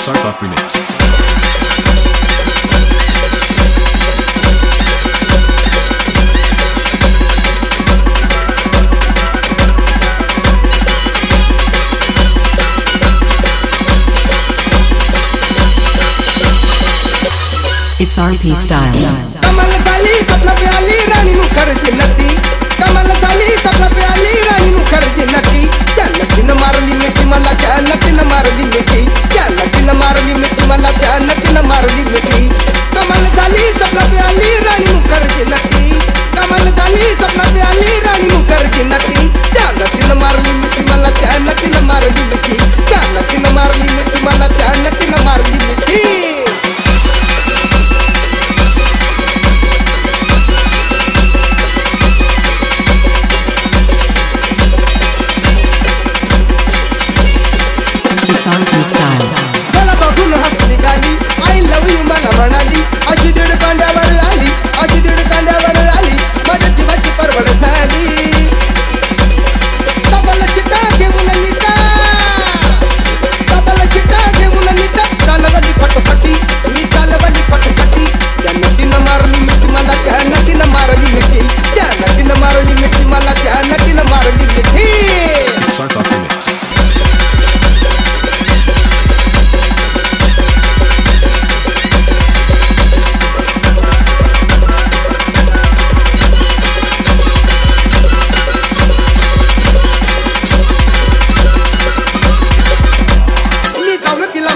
Sarkop Remix. It's RP style. Kamal दाली सपना पे आली रानी मुखर्जी नटी कमल दाली सपना पे आली रानी मुखर्जी नटी क्या नटी न मारली मिट्टी मला क्या नटी न मारली मिट्टी क्या नटी न मारली मिट्टी मला क्या नटी न मारली मिट्टी कमल दाली सपना पे आली रानी मुखर्जी नटी कमल दाली सपना पे आली रानी मुखर्जी नटी क्या नटी न मारली मिट्टी मला क्या नटी न मारली मिट्टी क्या नटी न मारली मिट्टी मला क्या नटी न मारली मिट्टी RP style. मला बघून हसली गाली आय लव यू मला म्हणाली अशी दीड कांड्यावर आली अशी दीड कांड्यावर आली माझ्या जीवाची परवड झाली डबल चिटा घेऊन निटा डबल चिटा घेऊन निटा चालवली फटफटी मी चालवली फटफटी त्या नटीनं मारली मिठी मला त्या नटीनं मारली मिठी त्या नटीनं मारली मिठी मला त्या नटीनं मारली मिठी Sarkop Remix.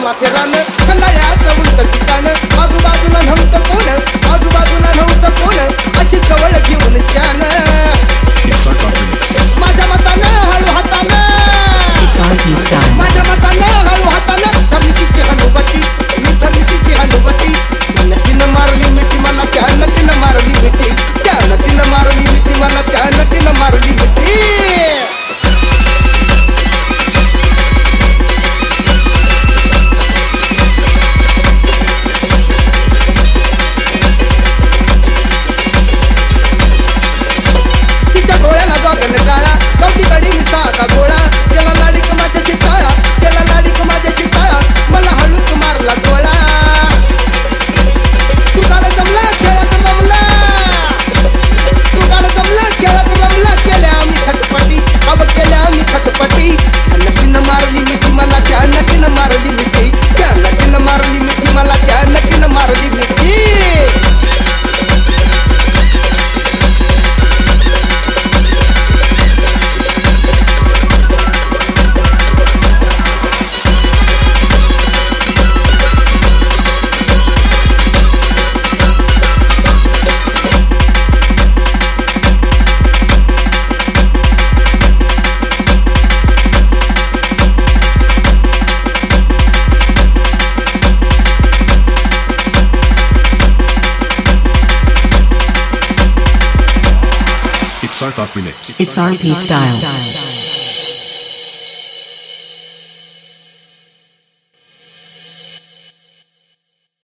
माथेरान खंडाळ्याचं उंच ठिकाण आजूबाजूला नव्हतं कोण आजूबाजूला नव्हतं कोण अशी जवळ घेऊन शान माझ्या मतानं हळू हातानं माझ्या मतानं हळू हातानं ठरली तिची हनुबटी मी ठरली तिची हनुबटी नटीनं मारली मिठी मला त्या नटीनं मारली मिठी त्या नटीनं मारली मिठी मला त्या नटीनं मारली मिठी Sarkop Remix. It's RP style.